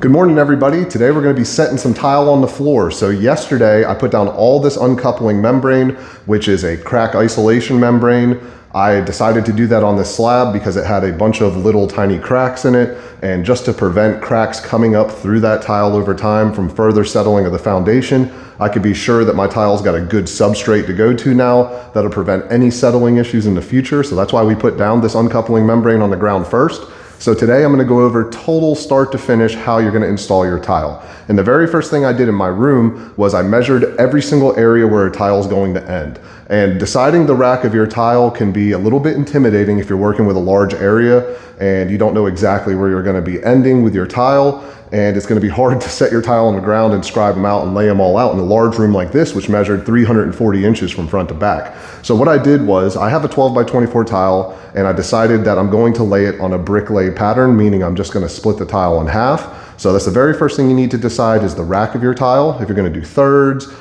Good morning, everybody. Today we're going to be setting some tile on the floor. So yesterday I put down all this uncoupling membrane, which is a crack isolation membrane. I decided to do that on this slab because it had a bunch of little tiny cracks in it, and just to prevent cracks coming up through that tile over time from further settling of the foundation, I could be sure that my tile's got a good substrate to go to now that'll prevent any settling issues in the future. So that's why we put down this uncoupling membrane on the ground first. So today I'm going to go over total start to finish how you're going to install your tile. And the very first thing I did in my room was I measured every single area where a tile is going to end. And deciding the rack of your tile can be a little bit intimidating if you're working with a large area and you don't know exactly where you're going to be ending with your tile. And it's going to be hard to set your tile on the ground and scribe them out and lay them all out in a large room like this, which measured 340 inches from front to back. So what I did was I have a 12 by 24 tile, and I decided that I'm going to lay it on a brick lay pattern, meaning I'm just going to split the tile in half. So that's the very first thing you need to decide is the rack of your tile. If you're going to do thirds,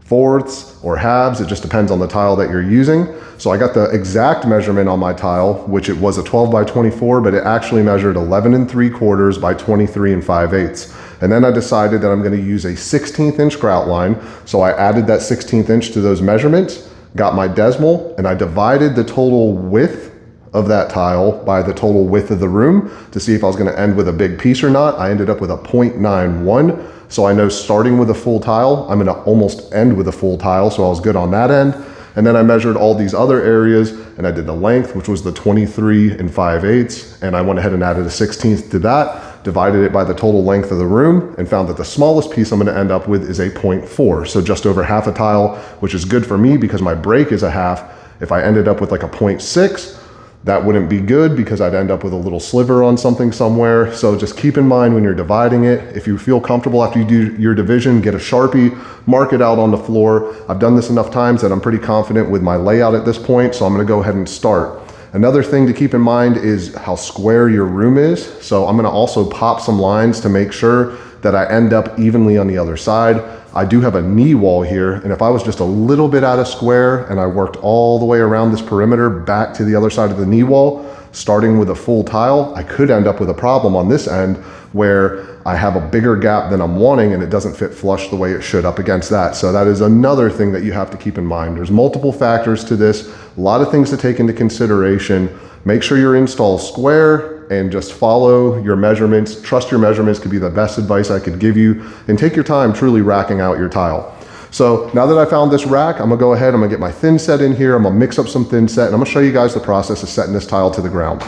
fourths, or halves, it just depends on the tile that you're using. So I got the exact measurement on my tile, which it was a 12 by 24, but it actually measured 11 3/4 by 23 5/8. And then I decided that I'm going to use a 16th inch grout line. So I added that 16th inch to those measurements, got my decimal, and I divided the total width of that tile by the total width of the room to see if I was going to end with a big piece or not. I ended up with a 0.91. So I know starting with a full tile, I'm going to almost end with a full tile. So I was good on that end. And then I measured all these other areas and I did the length, which was the 23 5/8. And I went ahead and added a 16th to that, divided it by the total length of the room, and found that the smallest piece I'm going to end up with is a 0.4. So just over half a tile, which is good for me because my break is a half. If I ended up with like a 0.6, that wouldn't be good because I'd end up with a little sliver on something somewhere. So just keep in mind when you're dividing it, if you feel comfortable after you do your division, get a Sharpie, mark it out on the floor. I've done this enough times that I'm pretty confident with my layout at this point, so I'm gonna go ahead and start. Another thing to keep in mind is how square your room is. So I'm gonna also pop some lines to make sure that I end up evenly on the other side. I do have a knee wall here, and if I was just a little bit out of square and I worked all the way around this perimeter back to the other side of the knee wall, starting with a full tile, I could end up with a problem on this end where I have a bigger gap than I'm wanting and it doesn't fit flush the way it should up against that. So that is another thing that you have to keep in mind. There's multiple factors to this, a lot of things to take into consideration. Make sure your install is square and just follow your measurements. Trust your measurements could be the best advice I could give you, and take your time truly racking out your tile. So now that I found this rack, I'm gonna go ahead, I'm gonna get my thinset in here, I'm gonna mix up some thinset, and I'm gonna show you guys the process of setting this tile to the ground.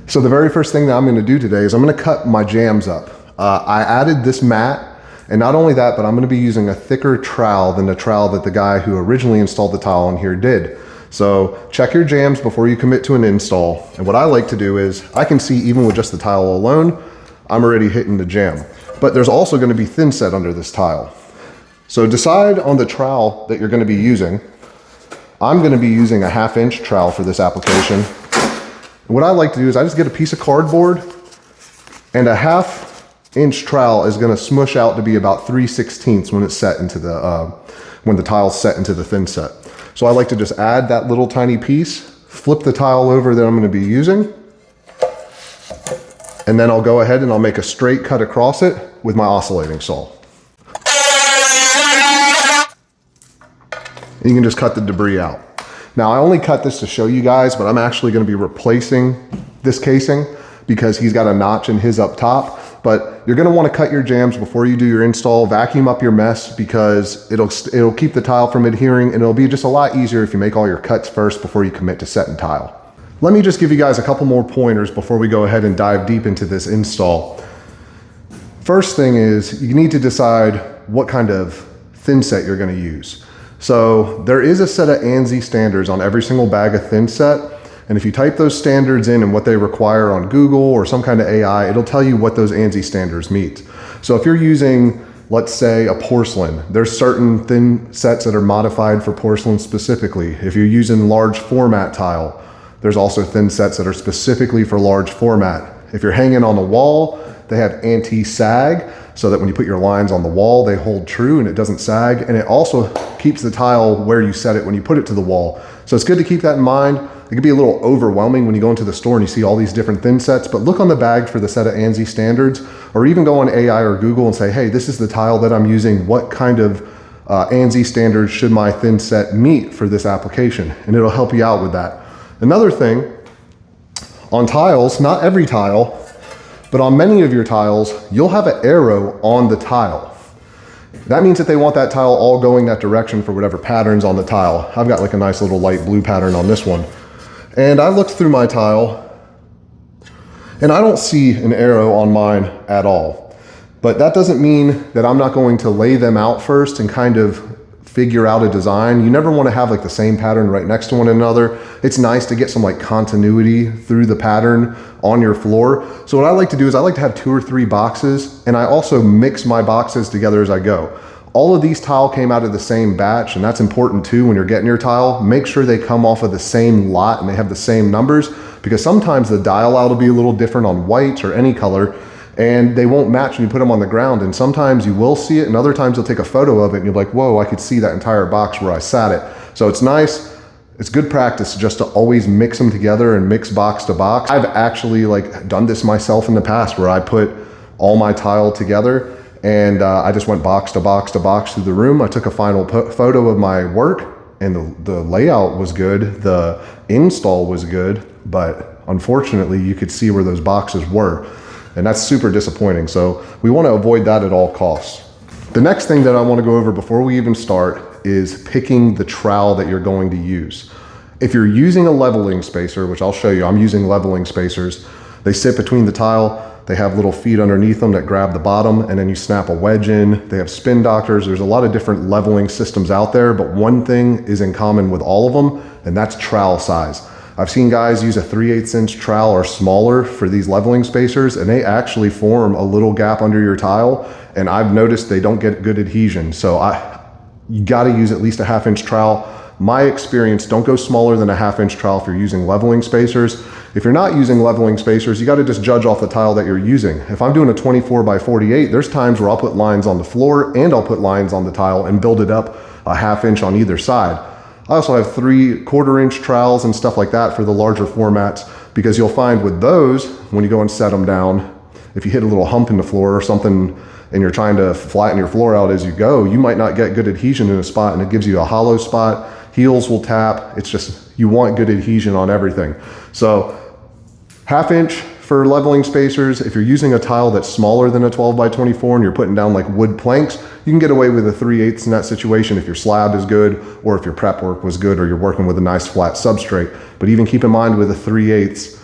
So the very first thing that I'm gonna do today is I'm gonna cut my jambs up. I added this mat, and not only that, but I'm gonna be using a thicker trowel than the trowel that the guy who originally installed the tile on here did. So check your jambs before you commit to an install. And what I like to do is, I can see even with just the tile alone, I'm already hitting the jam. But there's also gonna be thinset under this tile. So decide on the trowel that you're gonna be using. I'm gonna be using a 1/2 inch trowel for this application. And what I like to do is I just get a piece of cardboard, and a 1/2 inch trowel is gonna smush out to be about 3/16 when it's set into the, when the tile's set into the thinset. So I like to just add that little tiny piece, flip the tile over that I'm going to be using, and then I'll go ahead and I'll make a straight cut across it with my oscillating saw. And you can just cut the debris out. Now I only cut this to show you guys, but I'm actually going to be replacing this casing because he's got a notch in his up top. But you're going to want to cut your jambs before you do your install, vacuum up your mess because it'll keep the tile from adhering, and it'll be just a lot easier if you make all your cuts first before you commit to setting tile. Let me just give you guys a couple more pointers before we go ahead and dive deep into this install. First thing is you need to decide what kind of thinset you're going to use. So there is a set of ANSI standards on every single bag of thinset. And if you type those standards in and what they require on Google or some kind of AI, it'll tell you what those ANSI standards meet. So if you're using, let's say, a porcelain, there's certain thin sets that are modified for porcelain specifically. If you're using large format tile, there's also thin sets that are specifically for large format. If you're hanging on the wall, they have anti-sag so that when you put your lines on the wall, they hold true and it doesn't sag. And it also keeps the tile where you set it when you put it to the wall. So it's good to keep that in mind. It can be a little overwhelming when you go into the store and you see all these different thin sets, but look on the bag for the set of ANSI standards, or even go on AI or Google and say, hey, this is the tile that I'm using. What kind of ANSI standards should my thin set meet for this application? And it'll help you out with that. Another thing, on tiles, not every tile, but on many of your tiles, you'll have an arrow on the tile. That means that they want that tile all going that direction for whatever pattern's on the tile. I've got like a nice little light blue pattern on this one. And I looked through my tile and I don't see an arrow on mine at all. But that doesn't mean that I'm not going to lay them out first and kind of figure out a design. You never want to have like the same pattern right next to one another. It's nice to get some like continuity through the pattern on your floor. So what I like to do is I like to have 2 or 3 boxes, and I also mix my boxes together as I go. All of these tile came out of the same batch, and that's important too when you're getting your tile. Make sure they come off of the same lot and they have the same numbers, because sometimes the dial out will be a little different on white or any color, and they won't match when you put them on the ground. And sometimes you will see it, and other times you'll take a photo of it and you're like, whoa, I could see that entire box where I sat it. So it's nice, it's good practice just to always mix them together and mix box to box. I've actually like done this myself in the past where I put all my tile together and I just went box to box to box through the room. I took a final photo of my work, and the layout was good, the install was good, but unfortunately you could see where those boxes were. And that's super disappointing. So we want to avoid that at all costs. The next thing that I want to go over before we even start is picking the trowel that you're going to use. If you're using a leveling spacer, which I'll show you, I'm using leveling spacers. They sit between the tile. They have little feet underneath them that grab the bottom, and then you snap a wedge in. They have spin doctors. There's a lot of different leveling systems out there, but one thing is in common with all of them, and that's trowel size. I've seen guys use a 3/8 inch trowel or smaller for these leveling spacers, and they actually form a little gap under your tile, and I've noticed they don't get good adhesion. So you gotta use at least a 1/2 inch trowel. My experience, don't go smaller than a 1/2 inch trowel if you're using leveling spacers. If you're not using leveling spacers, you gotta just judge off the tile that you're using. If I'm doing a 24 by 48, there's times where I'll put lines on the floor and I'll put lines on the tile and build it up a 1/2 inch on either side. I also have 3/4 inch trowels and stuff like that for the larger formats, because you'll find with those, when you go and set them down, if you hit a little hump in the floor or something and you're trying to flatten your floor out as you go, you might not get good adhesion in a spot, and it gives you a hollow spot. Heels will tap. It's just, you want good adhesion on everything. So 1/2 inch for leveling spacers. If you're using a tile that's smaller than a 12 by 24 and you're putting down like wood planks, you can get away with a 3/8 in that situation if your slab is good, or if your prep work was good, or you're working with a nice flat substrate. But even keep in mind with a 3/8,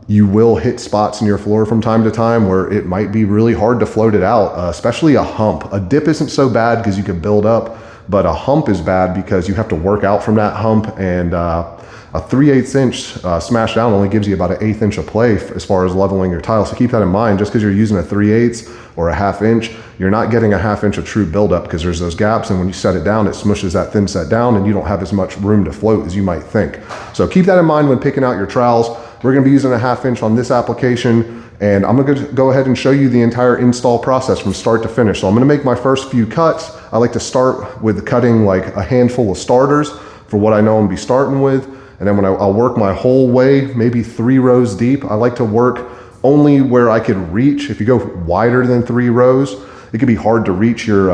you will hit spots in your floor from time to time where it might be really hard to float it out, especially a hump. A dip isn't so bad because you can build up, but a hump is bad because you have to work out from that hump, and a 3/8 inch smash down only gives you about an 1/8 inch of play as far as leveling your tile. So keep that in mind. Just because you're using a 3/8 or a 1/2 inch, you're not getting a 1/2 inch of true buildup, because there's those gaps, and when you set it down, it smushes that thin set down and you don't have as much room to float as you might think. So keep that in mind when picking out your trowels. We're gonna be using a 1/2 inch on this application, and I'm gonna go ahead and show you the entire install process from start to finish. So I'm gonna make my first few cuts. I like to start with cutting like a handful of starters for what I know I'm gonna be starting with. And then when I'll work my whole way, maybe 3 rows deep. I like to work only where I could reach. If you go wider than 3 rows, it can be hard to reach your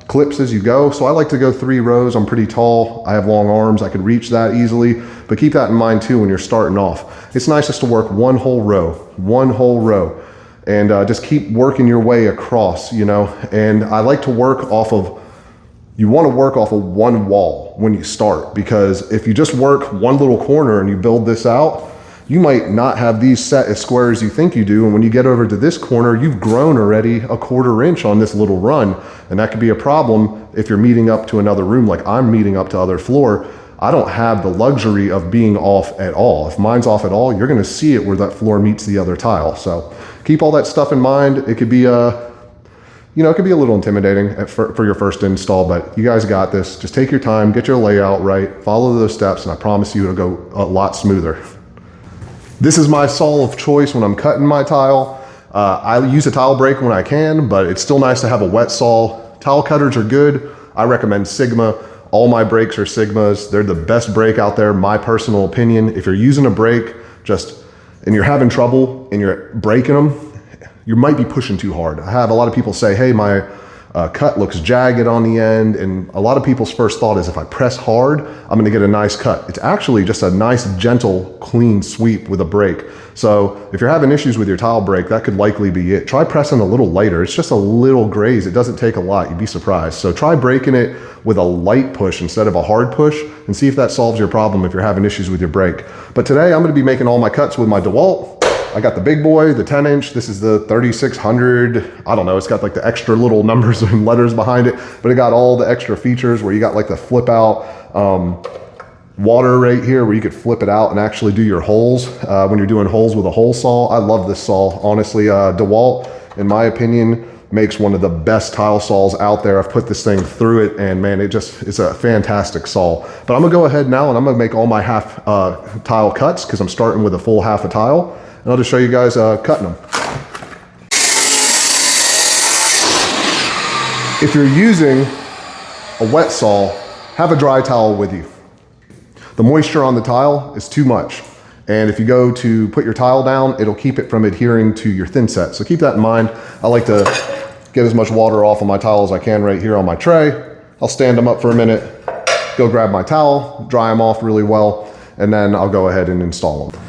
clips as you go. So I like to go 3 rows. I'm pretty tall. I have long arms. I could reach that easily. But keep that in mind too when you're starting off. It's nice just to work one whole row, and just keep working your way across, you know. And I like to work off of, you want to work off of one wall when you start, because if you just work one little corner and you build this out, you might not have these set as square as you think you do. And when you get over to this corner, you've grown already a 1/4 inch on this little run. And that could be a problem if you're meeting up to another room, like I'm meeting up to other floor. I don't have the luxury of being off at all. If mine's off at all, you're gonna see it where that floor meets the other tile. So keep all that stuff in mind. It could be it could be a little intimidating for your first install, but you guys got this. Just take your time, get your layout right, follow those steps, and I promise you it'll go a lot smoother. This is my saw of choice when I'm cutting my tile. I use a tile brake when I can, but it's still nice to have a wet saw. Tile cutters are good. I recommend Sigma. All my brakes are Sigmas. They're the best brake out there, my personal opinion. If you're using a brake and you're having trouble and you're braking them, you might be pushing too hard. I have a lot of people say, hey, my cut looks jagged on the end, and a lot of people's first thought is if I press hard, I'm gonna get a nice cut. It's actually just a nice, gentle, clean sweep with a brake. So if you're having issues with your tile brake, that could likely be it. Try pressing a little lighter. It's just a little graze. It doesn't take a lot. You'd be surprised. So try braking it with a light push instead of a hard push and see if that solves your problem if you're having issues with your brake. But today I'm gonna be making all my cuts with my DeWalt. I got the big boy, the 10-inch. This is the 3600. I don't know, it's got like the extra little numbers and letters behind it, but it got all the extra features where you got like the flip out water right here where you could flip it out and actually do your holes when you're doing holes with a hole saw. I love this saw, honestly. DeWalt, in my opinion, makes one of the best tile saws out there. I've put this thing through it and man, it's a fantastic saw. But I'm gonna go ahead now and I'm gonna make all my half tile cuts because I'm starting with a full half a tile. And I'll just show you guys cutting them. If you're using a wet saw, have a dry towel with you. The moisture on the tile is too much. And if you go to put your tile down, it'll keep it from adhering to your thinset. So keep that in mind. I like to get as much water off of my tile as I can right here on my tray. I'll stand them up for a minute, go grab my towel, dry them off really well, and then I'll go ahead and install them.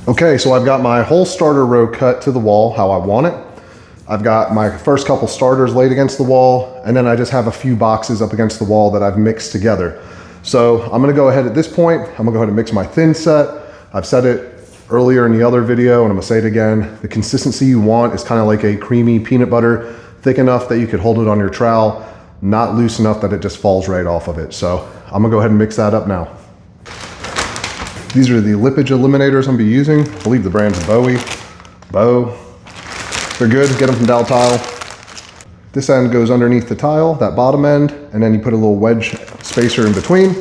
Okay, so I've got my whole starter row cut to the wall how I want it. I've got my first couple starters laid against the wall, and then I just have a few boxes up against the wall that I've mixed together. So I'm gonna go ahead at this point, I'm gonna go ahead and mix my thin set. I've said it earlier in the other video, and I'm gonna say it again. The consistency you want is kind of like a creamy peanut butter, thick enough that you could hold it on your trowel, not loose enough that it just falls right off of it. So I'm gonna go ahead and mix that up now. These are the lippage eliminators I'm gonna be using. I believe the brand's Bowie. They're good, get them from Dow Tile. This end goes underneath the tile, that bottom end, and then you put a little wedge spacer in between.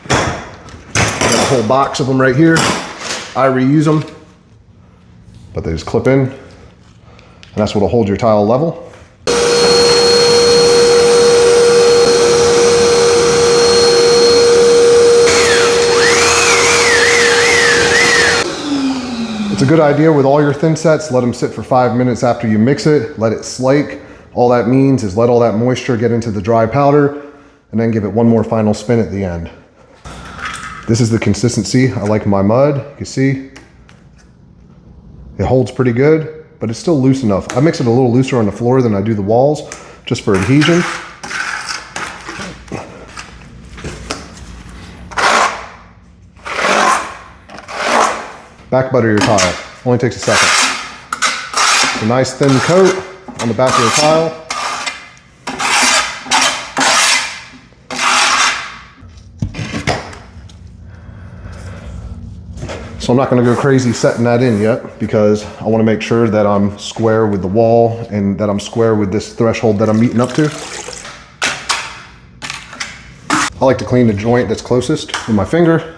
Got a whole box of them right here. I reuse them, but they just clip in, and that's what'll hold your tile level. It's a good idea with all your thin sets, let them sit for 5 minutes after you mix it, let it slake. All that means is let all that moisture get into the dry powder and then give it one more final spin at the end. This is the consistency I like my mud. You can see it holds pretty good, but it's still loose enough. I mix it a little looser on the floor than I do the walls just for adhesion. Back butter your tile, only takes a second. A nice thin coat on the back of your tile. So I'm not gonna go crazy setting that in yet because I wanna make sure that I'm square with the wall and that I'm square with this threshold that I'm meeting up to. I like to clean the joint that's closest with my finger.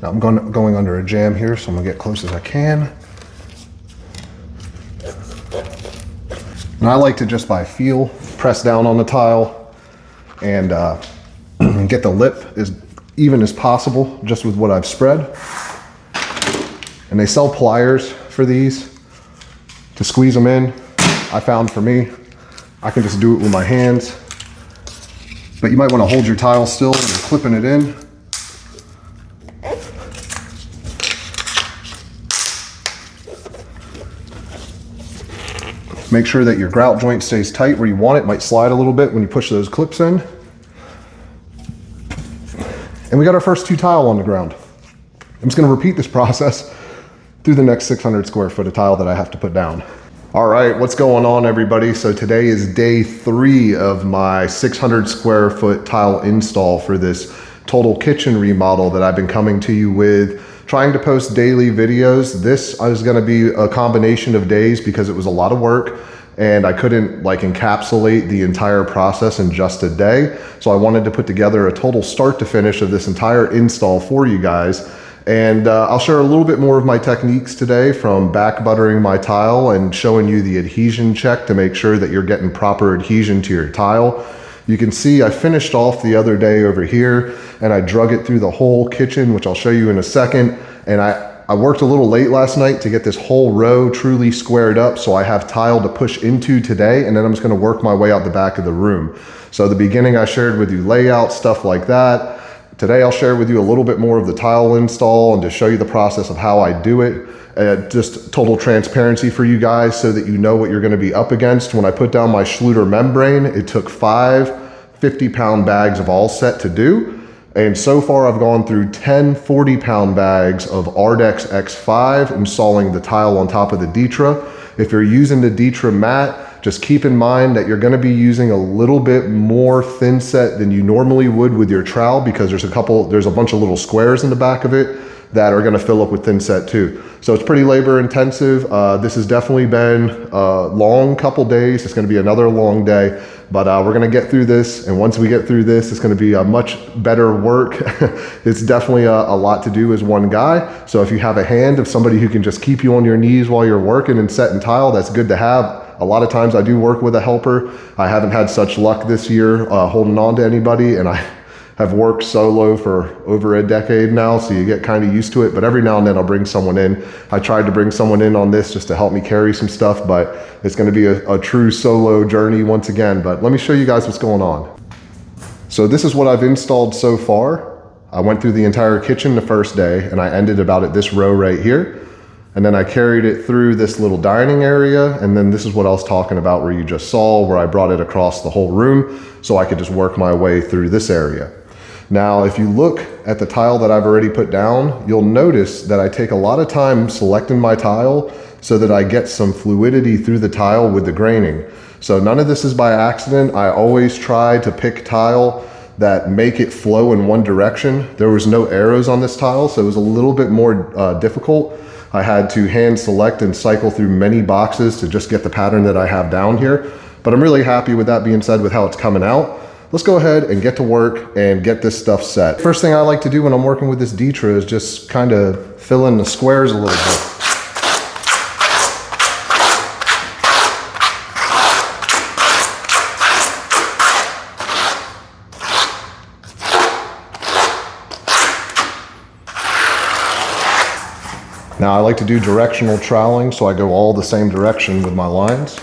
Now I'm going under a jam here, so I'm gonna get close as I can. And I like to just by feel, press down on the tile and get the lip as even as possible just with what I've spread. And they sell pliers for these to squeeze them in. I found for me, I can just do it with my hands. But you might want to hold your tile still when you're clipping it in. Make sure that your grout joint stays tight where you want it. It might slide a little bit when you push those clips in. And we got our first 2 tile on the ground. I'm just gonna repeat this process through the next 600 square foot of tile that I have to put down. All right, what's going on everybody? So today is day 3 of my 600 square foot tile install for this total kitchen remodel that I've been coming to you with, trying to post daily videos. This is gonna be a combination of days because it was a lot of work and I couldn't like encapsulate the entire process in just a day. So I wanted to put together a total start to finish of this entire install for you guys. And I'll share a little bit more of my techniques today, from back buttering my tile and showing you the adhesion check to make sure that you're getting proper adhesion to your tile. You can see I finished off the other day over here and I drug it through the whole kitchen, which I'll show you in a second. And I worked a little late last night to get this whole row truly squared up, so I have tile to push into today, and then I'm just gonna work my way out the back of the room. So at the beginning I shared with you layout, stuff like that. Today I'll share with you a little bit more of the tile install and just show you the process of how I do it. Just total transparency for you guys so that you know what you're gonna be up against. When I put down my Schluter membrane, it took 5 50-pound bags of all set to do. And so far I've gone through 10 40-pound bags of Ardex X5 installing the tile on top of the Ditra. If you're using the Ditra mat, just keep in mind that you're gonna be using a little bit more thinset than you normally would with your trowel, because there's a bunch of little squares in the back of it that are gonna fill up with thinset too. So it's pretty labor intensive. This has definitely been a long couple days. It's gonna be another long day, but we're gonna get through this. And once we get through this, it's gonna be a much better work. It's definitely a lot to do as one guy. So if you have a hand of somebody who can just keep you on your knees while you're working and setting tile, that's good to have. A lot of times I do work with a helper. I haven't had such luck this year holding on to anybody, and I have worked solo for over a decade now, so you get kind of used to it, but every now and then I'll bring someone in. I tried to bring someone in on this just to help me carry some stuff, but it's gonna be a true solo journey once again. But let me show you guys what's going on. So this is what I've installed so far. I went through the entire kitchen the first day, and I ended about at this row right here. And then I carried it through this little dining area, and then this is what I was talking about where you just saw, where I brought it across the whole room so I could just work my way through this area. Now, if you look at the tile that I've already put down, you'll notice that I take a lot of time selecting my tile so that I get some fluidity through the tile with the graining. So none of this is by accident. I always try to pick tile that make it flow in one direction. There was no arrows on this tile, so it was a little bit more difficult. I had to hand select and cycle through many boxes to just get the pattern that I have down here. But I'm really happy with that being said with how it's coming out. Let's go ahead and get to work and get this stuff set. First thing I like to do when I'm working with this Ditra is just kind of fill in the squares a little bit. Now I like to do directional troweling, so I go all the same direction with my lines.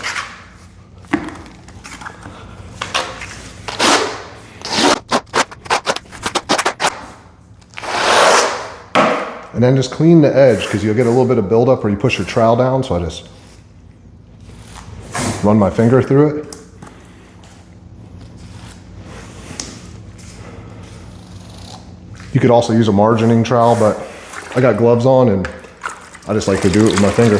And then just clean the edge, because you'll get a little bit of buildup where you push your trowel down, so I just run my finger through it. You could also use a margining trowel, but I got gloves on and I just like to do it with my finger.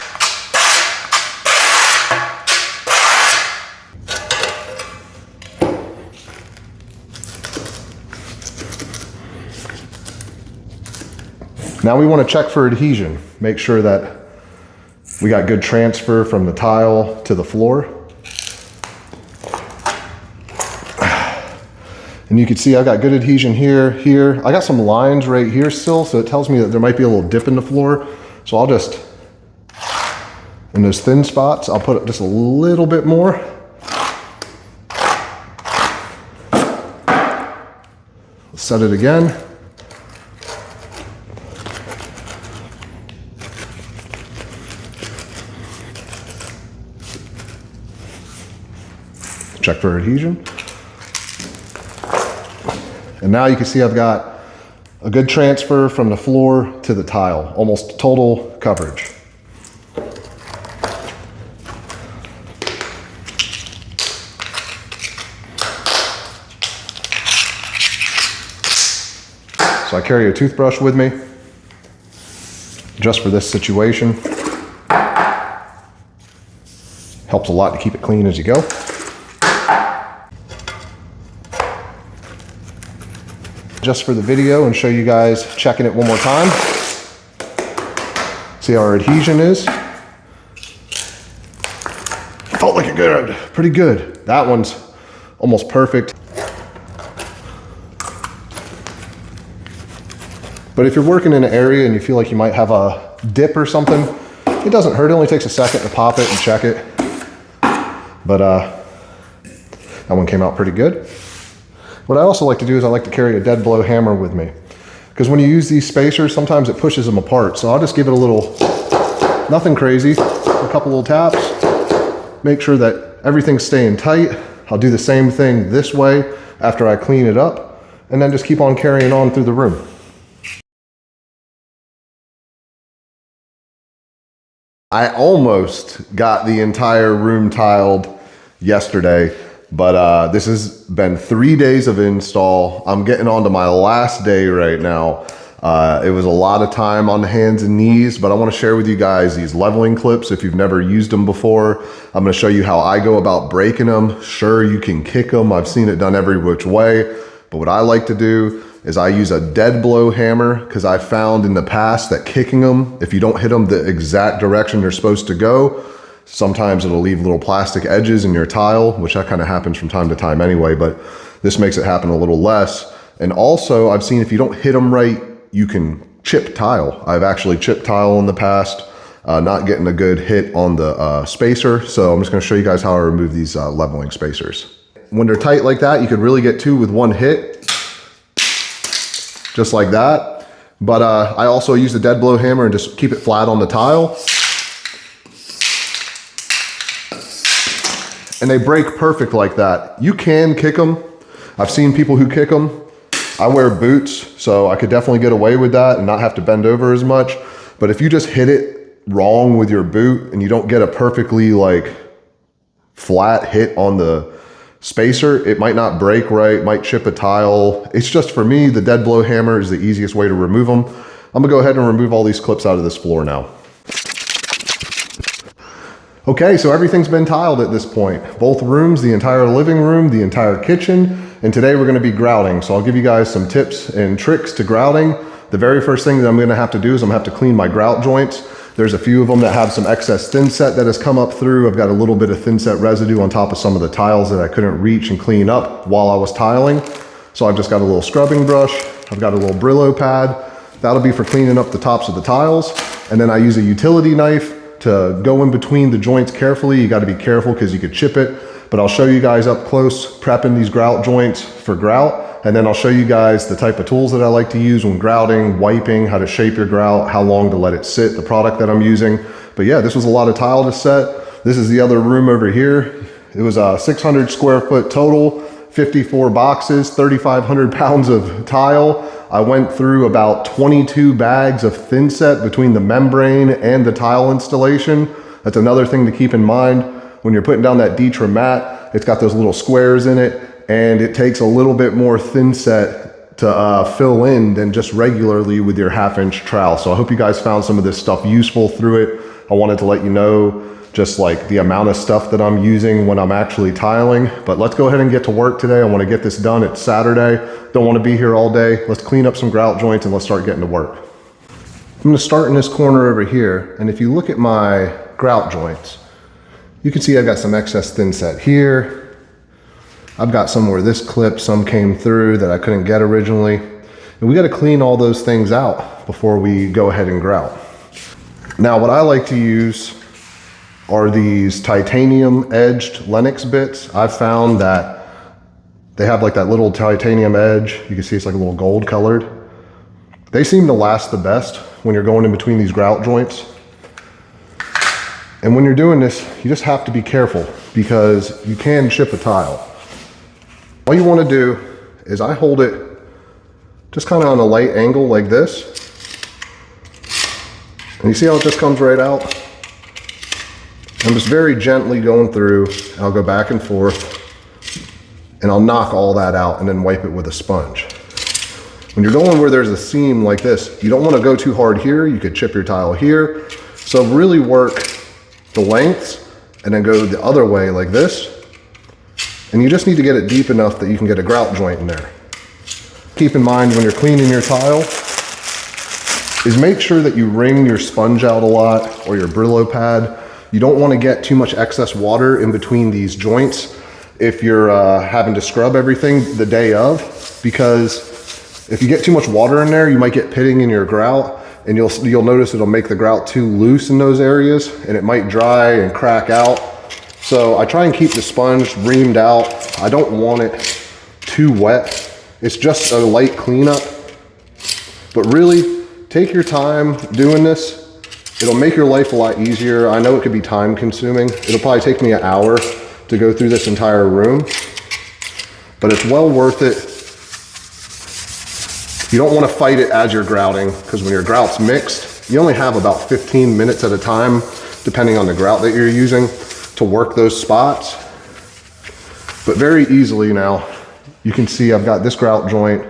Now we want to check for adhesion. Make sure that we got good transfer from the tile to the floor. And you can see I've got good adhesion here, here. I got some lines right here still, so it tells me that there might be a little dip in the floor. So I'll just, in those thin spots, I'll put just a little bit more. Let's set it again. Check for adhesion. And now you can see I've got a good transfer from the floor to the tile, almost total coverage. So I carry a toothbrush with me just for this situation. Helps a lot to keep it clean as you go. Just for the video and show you guys checking it one more time. See how our adhesion is. Felt like it good, pretty good. That one's almost perfect. But if you're working in an area and you feel like you might have a dip or something, it doesn't hurt. It only takes a second to pop it and check it. But that one came out pretty good. What I also like to do is I like to carry a dead blow hammer with me, because when you use these spacers, sometimes it pushes them apart. So I'll just give it a little, nothing crazy, a couple little taps, make sure that everything's staying tight. I'll do the same thing this way after I clean it up, and then just keep on carrying on through the room. I almost got the entire room tiled yesterday, but this has been 3 days of install. I'm getting on to my last day right now. It was a lot of time on the hands and knees, but I want to share with you guys these leveling clips if you've never used them before. I'm going to show you how I go about breaking them. Sure, you can kick them. I've seen it done every which way, but what I like to do is I use a dead blow hammer, because I found in the past that kicking them, if you don't hit them the exact direction they're supposed to go, sometimes it'll leave little plastic edges in your tile, which that kind of happens from time to time anyway, but this makes it happen a little less. And also I've seen if you don't hit them right, you can chip tile. I've actually chipped tile in the past, not getting a good hit on the spacer. So I'm just gonna show you guys how I remove these leveling spacers. When they're tight like that, you could really get two with one hit, just like that. But I also use the dead blow hammer and just keep it flat on the tile. And they break perfect like that. You can kick them. I've seen people who kick them. I wear boots, so I could definitely get away with that and not have to bend over as much. But if you just hit it wrong with your boot and you don't get a perfectly like flat hit on the spacer, it might not break right, might chip a tile. It's just, for me, the dead blow hammer is the easiest way to remove them. I'm gonna go ahead and remove all these clips out of this floor now. Okay, so everything's been tiled at this point. Both rooms, the entire living room, the entire kitchen, and today we're gonna be grouting. So I'll give you guys some tips and tricks to grouting. The very first thing that I'm gonna have to do is I'm gonna have to clean my grout joints. There's a few of them that have some excess thinset that has come up through. I've got a little bit of thinset residue on top of some of the tiles that I couldn't reach and clean up while I was tiling. So I've just got a little scrubbing brush. I've got a little Brillo pad. That'll be for cleaning up the tops of the tiles. And then I use a utility knife to go in between the joints carefully. You gotta be careful because you could chip it, but I'll show you guys up close prepping these grout joints for grout. And then I'll show you guys the type of tools that I like to use when grouting, wiping, how to shape your grout, how long to let it sit, the product that I'm using. But yeah, this was a lot of tile to set. This is the other room over here. It was a 600 square foot total, 54 boxes, 3,500 pounds of tile. I went through about 22 bags of thinset between the membrane and the tile installation. That's another thing to keep in mind. When you're putting down that Detra mat, it's got those little squares in it, and it takes a little bit more thinset to fill in than just regularly with your 1/2-inch trowel. So I hope you guys found some of this stuff useful through it. I wanted to let you know just like the amount of stuff that I'm using when I'm actually tiling. But let's go ahead and get to work today. I want to get this done. It's Saturday. Don't want to be here all day. Let's clean up some grout joints and let's start getting to work. I'm going to start in this corner over here. And if you look at my grout joints, you can see I've got some excess thinset here. I've got some where this clipped, some came through that I couldn't get originally. And we got to clean all those things out before we go ahead and grout. Now, what I like to use are these titanium edged Lennox bits. I've found that they have like that little titanium edge. You can see it's like a little gold colored. They seem to last the best when you're going in between these grout joints. And when you're doing this, you just have to be careful because you can chip a tile. All you want to do is I hold it just kind of on a light angle like this. And you see how it just comes right out? I'm just very gently going through. I'll go back and forth and I'll knock all that out and then wipe it with a sponge. When you're going where there's a seam like this, you don't want to go too hard here. You could chip your tile here. So really work the lengths and then go the other way like this. And you just need to get it deep enough that you can get a grout joint in there. Keep in mind when you're cleaning your tile is make sure that you wring your sponge out a lot or your Brillo pad. You don't want to get too much excess water in between these joints if you're having to scrub everything the day of, because If you get too much water in there, you might get pitting in your grout, and you'll notice it'll make the grout too loose in those areas, and it might dry and crack out. So I try and keep the sponge reamed out. I don't want it too wet. It's just a light cleanup. But really, take your time doing this. It'll make your life a lot easier. I know it could be time consuming. It'll probably take me an hour to go through this entire room, but it's well worth it. You don't want to fight it as you're grouting, because when your grout's mixed, you only have about 15 minutes at a time, depending on the grout that you're using, to work those spots. But very easily now, you can see I've got this grout joint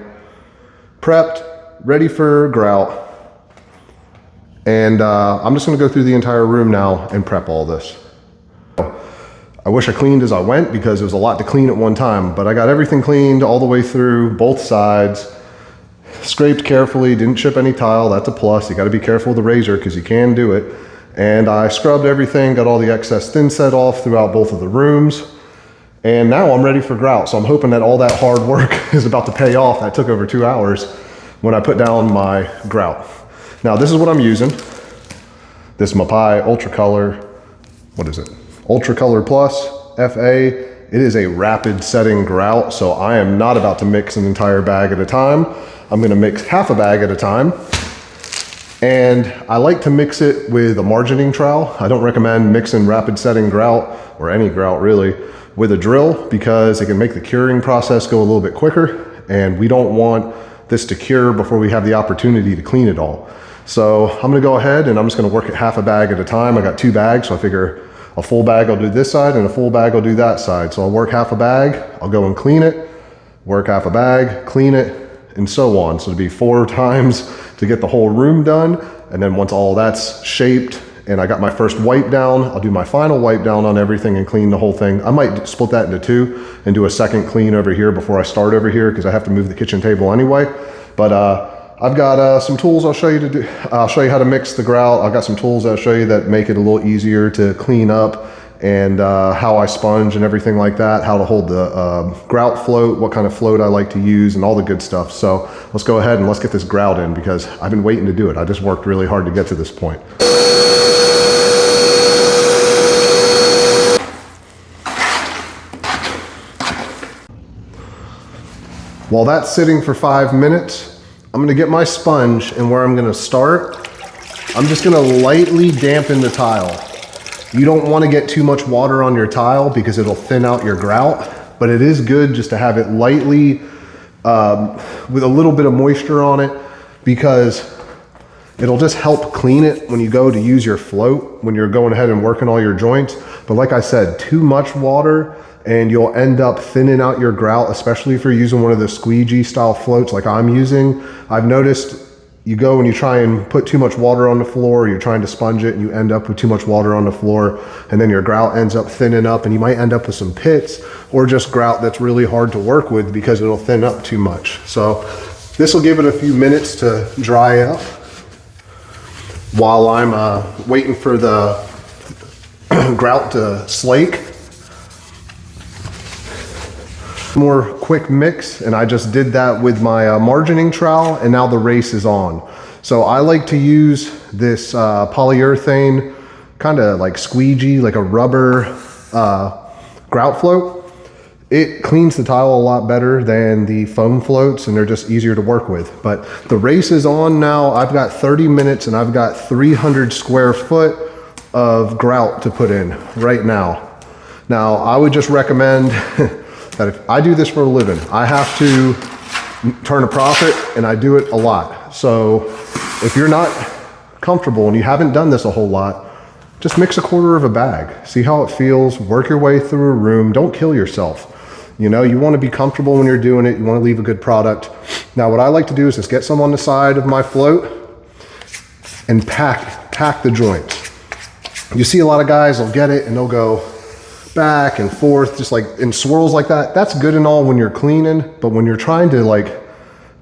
prepped, ready for grout. And I'm just gonna go through the entire room now and prep all this. I wish I cleaned as I went, because it was a lot to clean at one time, but I got everything cleaned all the way through, both sides. Scraped carefully, didn't chip any tile, that's a plus. You gotta be careful with the razor because you can do it. And I scrubbed everything, got all the excess thinset off throughout both of the rooms. And now I'm ready for grout. So I'm hoping that all that hard work is about to pay off. That took over 2 hours when I put down my grout. Now this is what I'm using. This Mapai Ultra Color, what is it? Ultra Color Plus FA. It is a rapid setting grout, so I am not about to mix an entire bag at a time. I'm gonna mix half a bag at a time. And I like to mix it with a margining trowel. I don't recommend mixing rapid setting grout, or any grout really, with a drill, because it can make the curing process go a little bit quicker, and we don't want this to cure before we have the opportunity to clean it all. So I'm gonna go ahead and I'm just gonna work it half a bag at a time. I got 2 bags, so I figure a full bag I'll do this side and a full bag I'll do that side. So I'll work half a bag, I'll go and clean it, work half a bag, clean it, and so on. So it'd be 4 times to get the whole room done. And then once all that's shaped and I got my first wipe down, I'll do my final wipe down on everything and clean the whole thing. I might split that into 2 and do a second clean over here before I start over here, because I have to move the kitchen table anyway. But I've got some tools I'll show you to do. I'll show you how to mix the grout. I've got some tools I'll show you that make it a little easier to clean up, and how I sponge and everything like that, how to hold the grout float, what kind of float I like to use, and all the good stuff. So let's go ahead and let's get this grout in, because I've been waiting to do it. I just worked really hard to get to this point. While that's sitting for 5 minutes, I'm gonna get my sponge, and where I'm gonna start, I'm just gonna lightly dampen the tile. You don't wanna get too much water on your tile because it'll thin out your grout, but it is good just to have it lightly with a little bit of moisture on it, because it'll just help clean it when you go to use your float, when you're going ahead and working all your joints. But like I said, too much water and you'll end up thinning out your grout, especially if you're using one of the squeegee style floats like I'm using. I've noticed you go and you try and put too much water on the floor, you're trying to sponge it and you end up with too much water on the floor, and then your grout ends up thinning up, and you might end up with some pits or just grout that's really hard to work with because it'll thin up too much. So this will give it a few minutes to dry up while I'm waiting for the grout to slake. More quick mix, and I just did that with my margining trowel, and now the race is on. So I like to use this polyurethane, kind of like squeegee, like a rubber grout float. It cleans the tile a lot better than the foam floats, and they're just easier to work with. But the race is on now. I've got 30 minutes and I've got 300 square foot of grout to put in right now. Now I would just recommend that if I do this for a living, I have to turn a profit, and I do it a lot. So if you're not comfortable and you haven't done this a whole lot, just mix a quarter of a bag. See how it feels, work your way through a room, don't kill yourself. You know, you wanna be comfortable when you're doing it, you wanna leave a good product. Now what I like to do is just get some on the side of my float and pack the joints. You see a lot of guys will get it and they'll go back and forth, just like in swirls like that. That's good and all when you're cleaning, but when you're trying to like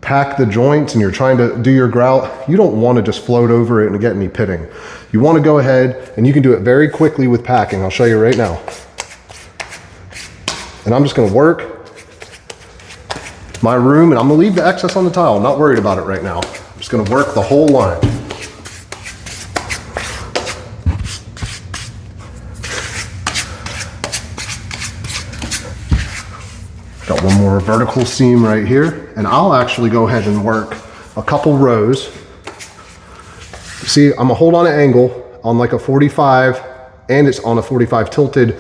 pack the joints and you're trying to do your grout, you don't want to just float over it and get any pitting. You want to go ahead, and you can do it very quickly with packing. I'll show you right now. And I'm just going to work my room, and I'm gonna leave the excess on the tile. I'm not worried about it right now. I'm just gonna work the whole line. Got one more vertical seam right here, and I'll actually go ahead and work a couple rows. See, I'm gonna hold on an angle on like a 45, and it's on a 45 tilted,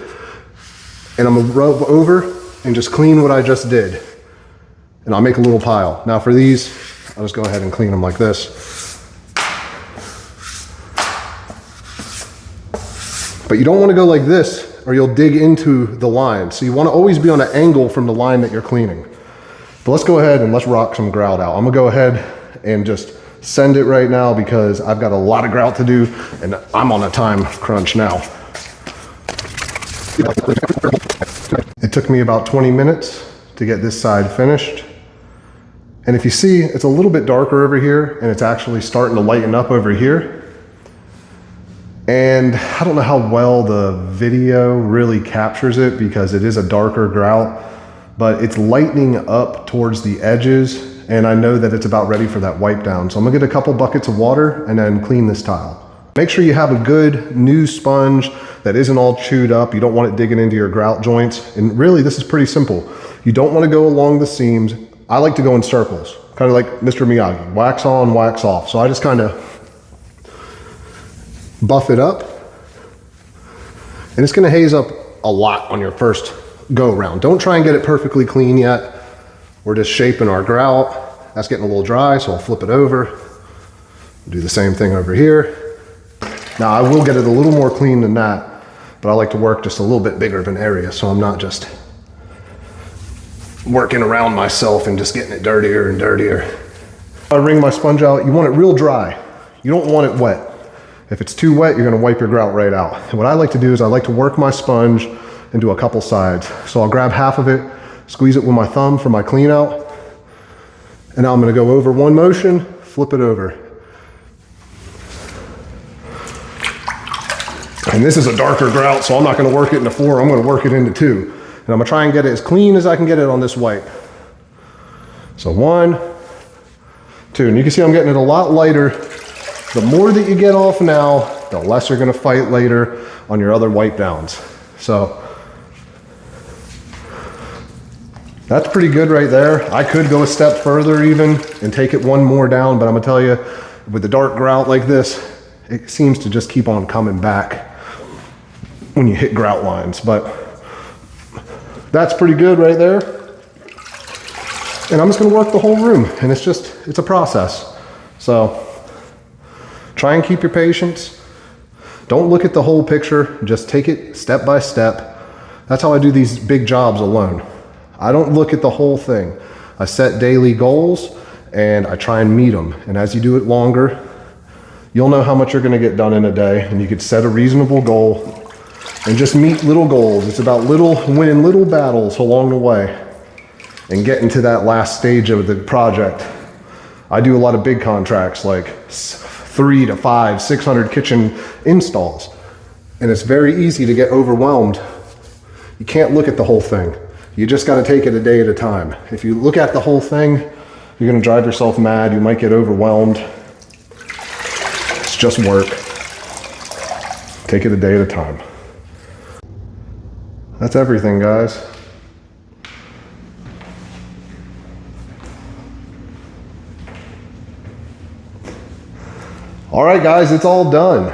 and I'm gonna rub over and just clean what I just did. And I'll make a little pile. Now for these, I'll just go ahead and clean them like this. But you don't wanna go like this or you'll dig into the line. So you wanna always be on an angle from the line that you're cleaning. But let's go ahead and let's rock some grout out. I'm gonna go ahead and just send it right now because I've got a lot of grout to do and I'm on a time crunch now. It took me about 20 minutes to get this side finished. And if you see, it's a little bit darker over here and it's actually starting to lighten up over here. And I don't know how well the video really captures it because it is a darker grout, but it's lightening up towards the edges. And I know that it's about ready for that wipe down. So I'm gonna get a couple buckets of water and then clean this tile. Make sure you have a good new sponge that isn't all chewed up. You don't want it digging into your grout joints. And really, this is pretty simple. You don't want to go along the seams. I like to go in circles, kind of like Mr. Miyagi, wax on, wax off. So I just kind of buff it up. And it's going to haze up a lot on your first go around. Don't try and get it perfectly clean yet. We're just shaping our grout. That's getting a little dry, so I'll flip it over. Do the same thing over here. Now I will get it a little more clean than that, but I like to work just a little bit bigger of an area so I'm not just working around myself and just getting it dirtier and dirtier. I wring my sponge out, you want it real dry. You don't want it wet. If it's too wet, you're gonna wipe your grout right out. And what I like to do is I like to work my sponge and do a couple sides. So I'll grab half of it, squeeze it with my thumb for my clean out, and now I'm gonna go over one motion, flip it over. And this is a darker grout, so I'm not gonna work it into 4, I'm gonna work it into 2. And I'm gonna try and get it as clean as I can get it on this wipe. So 1, 2, and you can see I'm getting it a lot lighter. The more that you get off now, the less you're gonna fight later on your other wipe downs. So that's pretty good right there. I could go a step further even and take it one more down, but I'm gonna tell you, with the dark grout like this, it seems to just keep on coming back when you hit grout lines, but that's pretty good right there. And I'm just gonna work the whole room, and it's a process. So try and keep your patience. Don't look at the whole picture, just take it step by step. That's how I do these big jobs alone. I don't look at the whole thing. I set daily goals and I try and meet them. And as you do it longer, you'll know how much you're gonna get done in a day, and you could set a reasonable goal and just meet little goals. It's about winning little battles along the way and getting to that last stage of the project. I do a lot of big contracts, like 3 to 5, 600 kitchen installs. And it's very easy to get overwhelmed. You can't look at the whole thing. You just gotta take it a day at a time. If you look at the whole thing, you're gonna drive yourself mad. You might get overwhelmed. It's just work. Take it a day at a time. That's everything, guys. All right, guys, it's all done.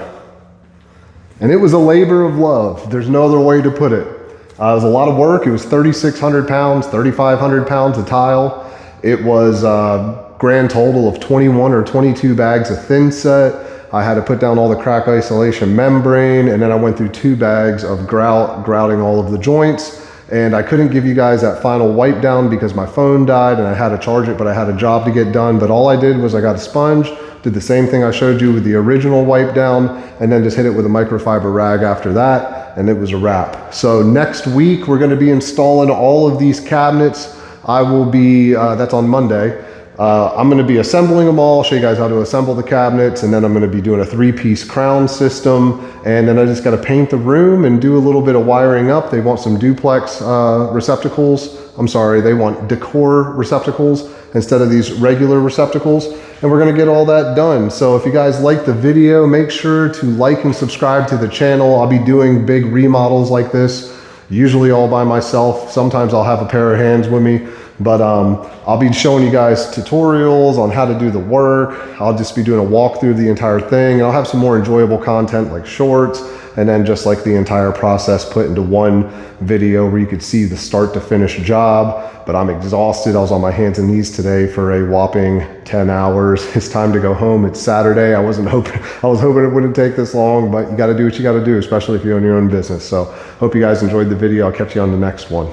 And it was a labor of love. There's no other way to put it. It was a lot of work. It was 3,600 pounds, 3,500 pounds of tile. It was a grand total of 21 or 22 bags of thinset. I had to put down all the crack isolation membrane, and then I went through 2 bags of grouting all of the joints. And I couldn't give you guys that final wipe down because my phone died and I had to charge it, but I had a job to get done. But all I did was I got a sponge, did the same thing I showed you with the original wipe down, and then just hit it with a microfiber rag after that, and it was a wrap. So next week, we're gonna be installing all of these cabinets. I will be, that's on Monday. I'm going to be assembling them all, show you guys how to assemble the cabinets, and then I'm going to be doing a 3-piece crown system, and then I just got to paint the room and do a little bit of wiring up. They want some duplex receptacles. I'm sorry, they want decor receptacles instead of these regular receptacles, and we're going to get all that done. So if you guys like the video, make sure to like and subscribe to the channel. I'll be doing big remodels like this, usually all by myself. Sometimes I'll have a pair of hands with me. But I'll be showing you guys tutorials on how to do the work. I'll just be doing a walkthrough of the entire thing. And I'll have some more enjoyable content like shorts, and then just like the entire process put into one video where you could see the start to finish job. But I'm exhausted. I was on my hands and knees today for a whopping 10 hours. It's time to go home. It's Saturday. I was hoping it wouldn't take this long, but you got to do what you got to do, especially if you own your own business. So hope you guys enjoyed the video. I'll catch you on the next one.